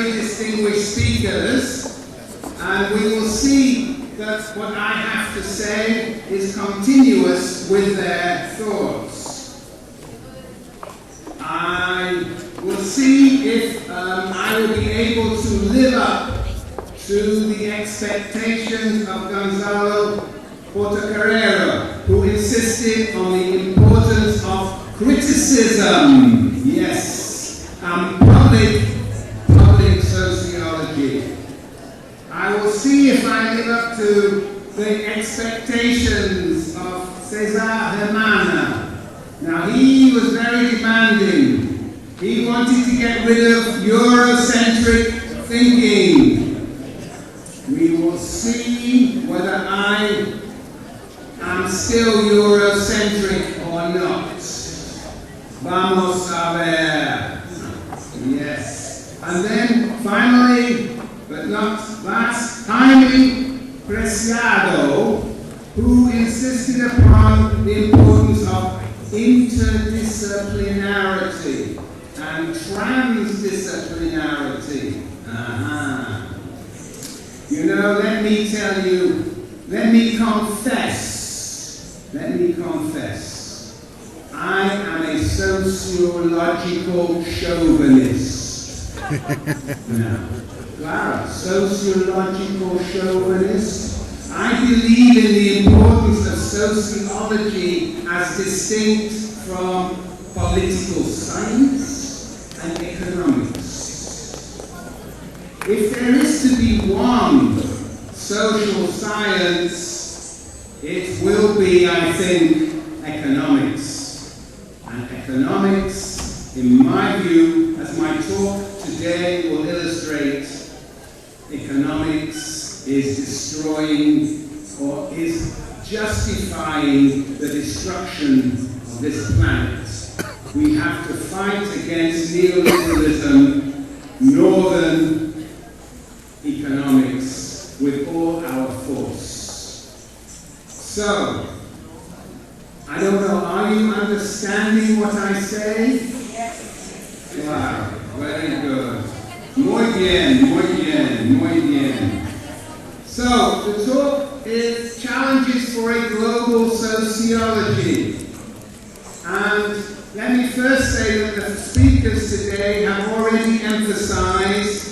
very distinguished speakers, and we will see that what I have to say is continuous with their thoughts. I will see if I will be able to live up to the expectations of Gonzalo Portocarrero, who insisted on the importance of criticism, yes, and public sociology. I will see if I live up to the expectations of Cesar Hermana. Now, he was very demanding. He wanted to get rid of Eurocentric thinking. We will see whether I am still Eurocentric or not. Vamos a ver. Yes. And then, finally, but not last, Jaime Preciado, who insisted upon the importance of interdisciplinarity and transdisciplinarity. You know, let me tell you, let me confess, I am a sociological chauvinist. Now, Clara, sociological chauvinist. I believe in the importance of sociology as distinct from political science and economics. If there is to be one social science, it will be, I think, economics. And economics, in my view, as my talk today will illustrate, economics is destroying or is justifying the destruction of this planet. We have to fight against neoliberalism, northern economics, with all our force. So, I don't know, are you understanding what I say? Yes. Wow, very good. Muy bien, muy bien, muy bien. So, the talk is Challenges for a Global Sociology. And let me first say that the speakers today have already emphasized,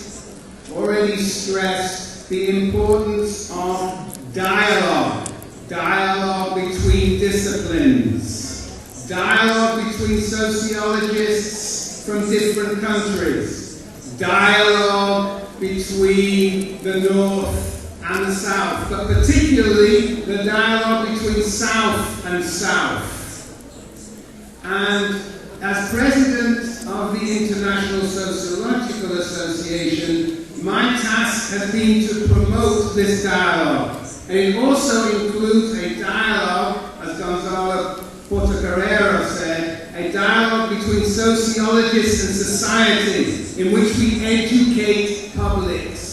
already stressed the importance of dialogue. Dialogue between disciplines. Dialogue between sociologists from different countries. Dialogue between the North and the South, but particularly the dialogue between South and South. And as president of the International Sociological Association, my task has been to promote this dialogue. And it also includes a dialogue, as Gonzalo Portocarrero said, a dialogue between sociologists and society in which we educate publics.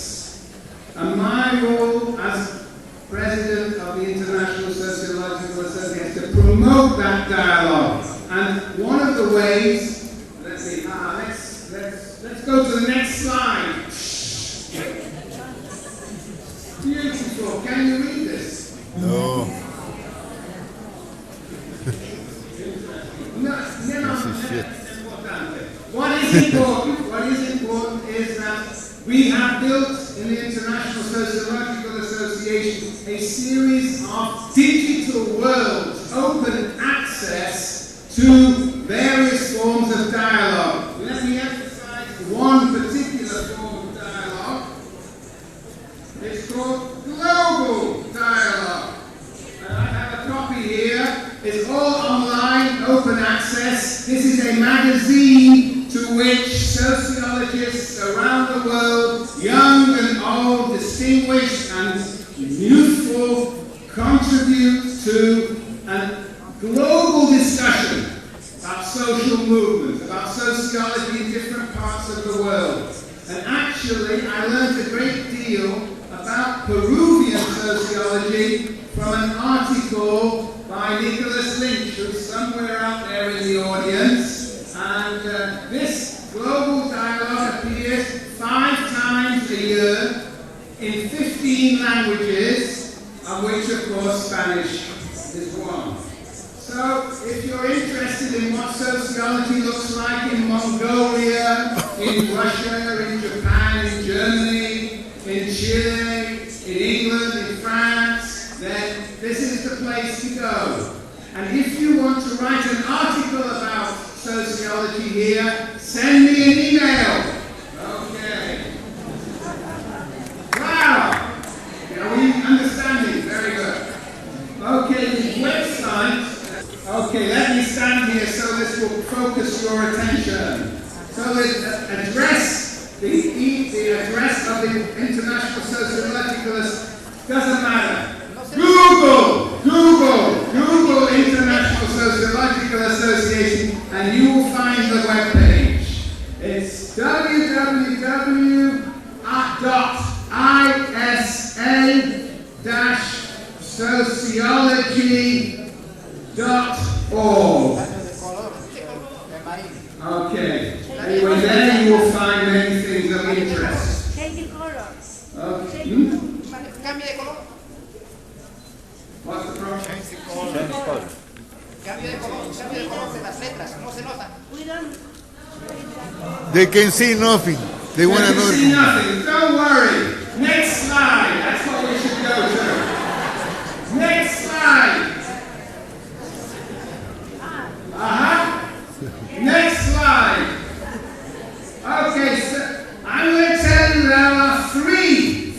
And my role as president of the International Sociological Association is to promote that dialogue. And one of the ways, let's go to the next slide. Beautiful. Can you read this? No. What is important is that we have built in the International Sociological Association a series of digital worlds, open access to various forms of dialogue. Let me emphasize one particular form of dialogue. It's called global dialogue. And I have a copy here. It's all online, open access. This is a magazine to which sociologists around the world, young and old, distinguished and youthful, contribute to a global discussion about social movements, about sociology in different parts of the world. And actually, I learned a great deal about Peruvian sociology from an article by Nicholas Lynch, who's somewhere out there in the audience. And this global dialogue appears 5 languages, of which, of course, Spanish is one. So, if you're interested in what sociology looks like in Mongolia, in Russia, in Japan, in Germany, in Chile, in England, in France, then this is the place to go. And if you want to write an article about sociology here, send me an email. Okay. Wow. Are we understanding? Very good. Okay, the website. Okay, let me stand here so this will focus your attention. So the address, the address of the International Sociologicalist doesn't matter. Google International Sociological Association and you will find the webpage. It's www.isa-sociology.org. Okay. Anyway, there you will find many things of interest. Okay. What's the problem? Cambio de color de las letras, no se nota. They can see nothing. They want to know. See nothing. Don't worry. Next slide. That's what we should go to. Next slide. Next slide. Okay, so I'm going to tell you there are three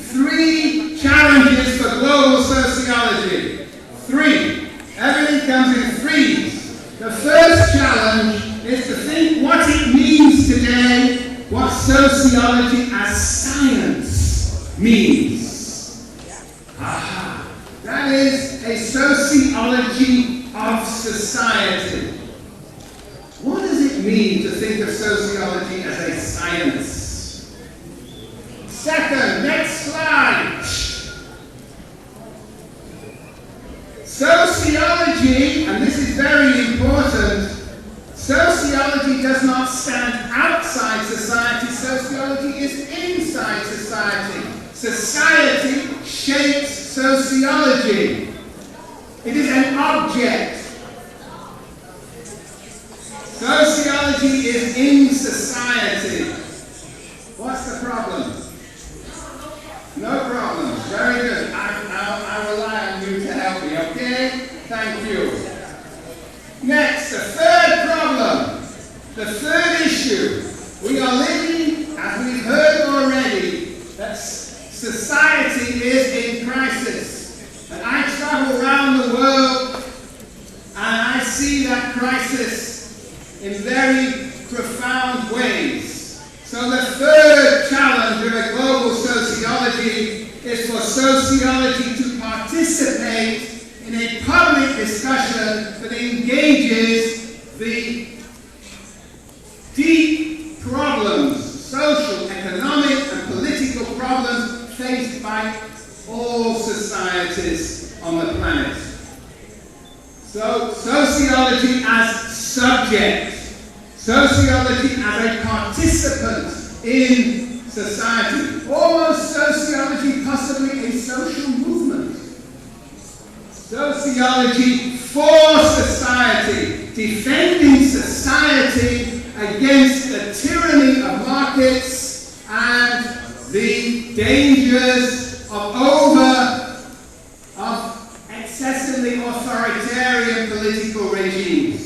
challenges for global sociology. Three. Everything comes in threes. The first challenge is to think what it means today, what sociology as science means. That is a sociology of society. What does it mean to think of sociology as a science? Second, next slide. Sociology, and this is very important, sociology does not stand outside society, sociology is inside society. Society shapes sociology. It is an object. Sociology is in society. What's the problem? No problem. Very good. I rely on you to help me, okay? Thank you. Next, the third problem. The third issue. We are living, as we've heard already, that society is in crisis. And I travel around the world and I see that crisis in very profound ways. So the third challenge of a global sociology is for sociology to participate in a public discussion that engages the deep problems, social, economic, and political problems faced by all societies on the planet. So, sociology as subject. Sociology as a participant in society. Almost sociology, possibly a social movement. Sociology for society, defending society against the tyranny of markets and the dangers of excessively authoritarian political regimes.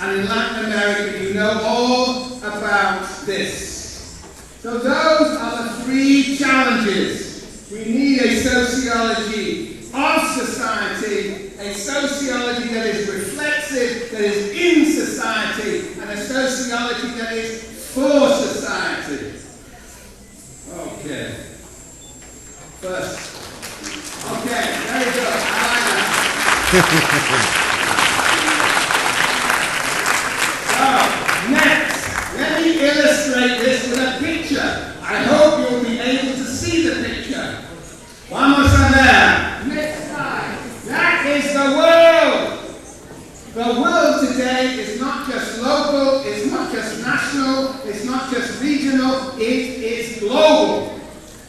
And in Latin America, you know all about this. So those are the three challenges. We need a sociology of society, a sociology that is reflexive, that is in society, and a sociology that is for society. Okay. First. Okay, very good. I like that. Next, let me illustrate this with a picture. I hope you'll be able to see the picture. Vamos a ver. Next slide. That is the world. The world today is not just local, it's not just national, it's not just regional, it is global.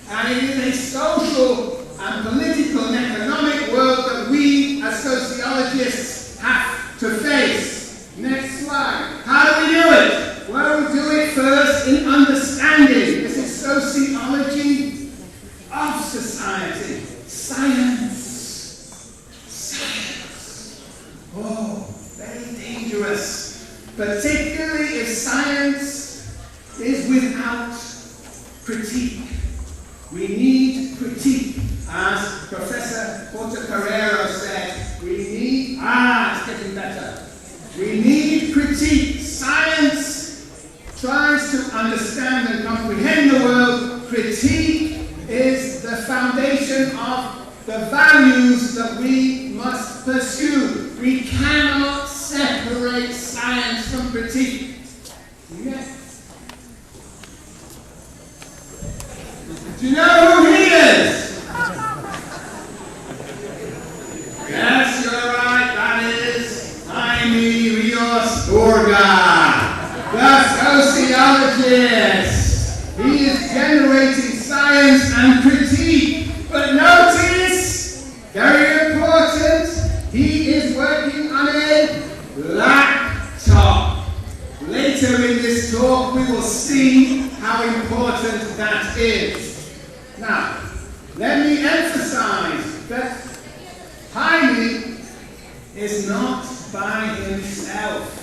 And it is a social and political and economic world that we as sociologists have to face. Next slide. How do we do it? Well, we do it first in understanding. This is sociology of society. Science. Oh, very dangerous. Particularly if science is without critique. We need critique. As Professor Portocarrero said, we need, it's getting better. We need critique. Science tries to understand and comprehend the world. Critique is the foundation of the values that we must pursue. We cannot separate science from critique. Yes. Do you know who he is? Yes, you're right. That is Jaime Rios Burga, the sociologist. He is generating science and critique. But notice, very important, he is working on a laptop. Later in this talk, we will see how important that is. Now, let me emphasize that Jaime is not by himself.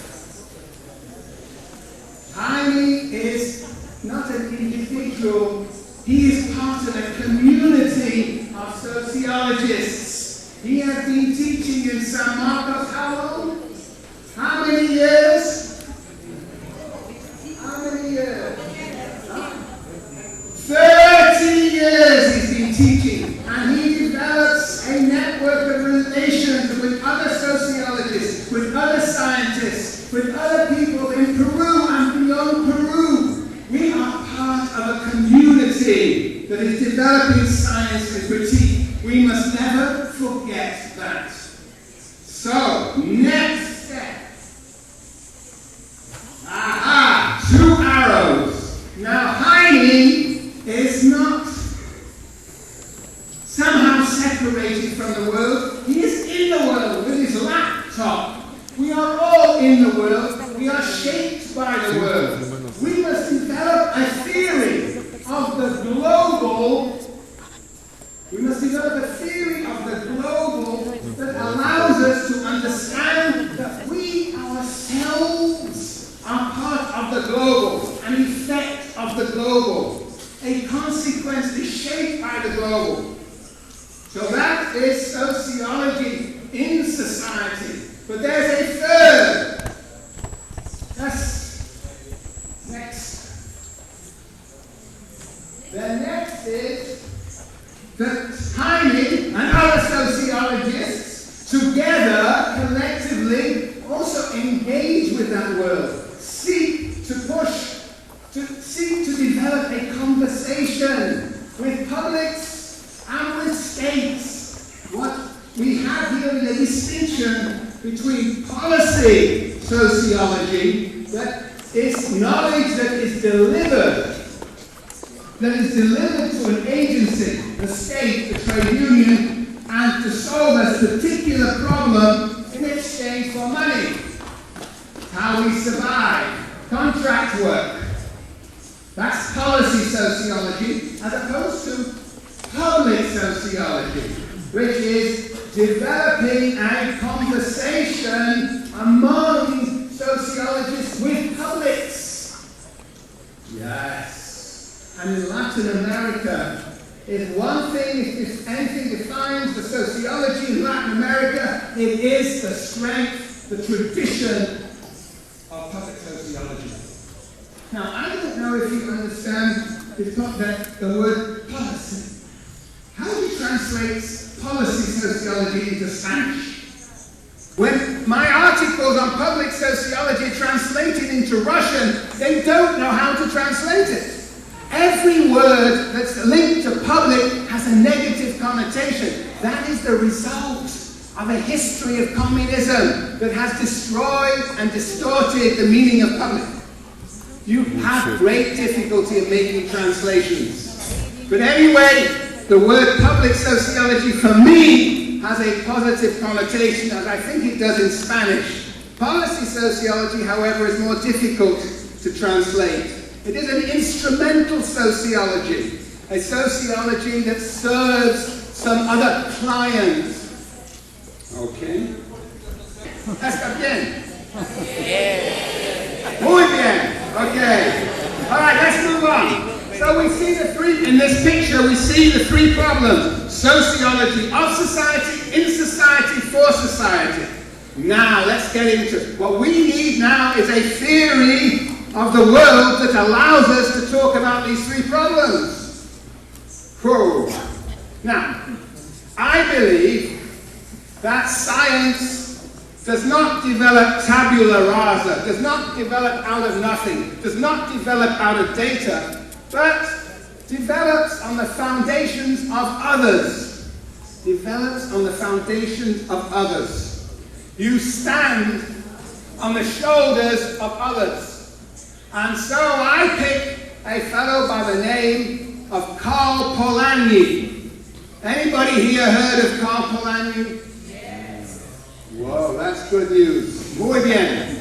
Jaime is not an individual. He is part of a community of sociologists. He has been teaching in San Marcos how long? How many years? How many years? 30 years he's been teaching, and he develops a network of relations with other sociologists, with other scientists, with other people in Peru and beyond Peru. We are part of a community that is developing science and critique. We must never forget that. So, next step. Two arrows. Now, Jaime is not somehow separated from the world. He is in the world with his laptop. We are all in the world. We are shaped by the world. We must develop a theory of the global. We must develop a theory of the global that allows us to understand that we ourselves are part of the global, an effect of the global. A consequence is shaped by the global. So that is sociology in society. But there's a third. Yes. Next. The next is that Jaime and other sociologists together, collectively, also engage with that world. Seek to push, seek to develop a conversation with publics and with states. What we have here is a distinction between policy sociology, that is knowledge that is delivered to an agency, the state, the trade union, and to solve a particular problem in exchange for money. How we survive, contract work. That's policy sociology, as opposed to public sociology, which is developing a conversation among sociologists with publics. Yes. And in Latin America, if one thing, if anything defines the sociology in Latin America, it is the strength, the tradition of public sociology. Now, I don't know if you understand the word policy. How do you translate policy sociology into Spanish? When my articles on public sociology are translated into Russian, they don't know how to translate it. Every word that's linked to public has a negative connotation. That is the result of a history of communism that has destroyed and distorted the meaning of public. You have great difficulty in making translations. But anyway, the word public sociology for me has a positive connotation, as I think it does in Spanish. Policy sociology, however, is more difficult to translate. It is an instrumental sociology, a sociology that serves some other client. Okay. ¿Está bien? Muy bien. Okay. All right, let's move on. So we see the three, in this picture, we see the three problems. Sociology of society, in society, for society. Now, let's get into it. What we need now is a theory of the world that allows us to talk about these three problems. Whoa. Now, I believe that science does not develop tabula rasa, does not develop out of nothing, does not develop out of data, but develops on the foundations of others. Develops on the foundations of others. You stand on the shoulders of others. And so I pick a fellow by the name of Karl Polanyi. Anybody here heard of Karl Polanyi? Yes. Whoa, that's good news. Muy bien.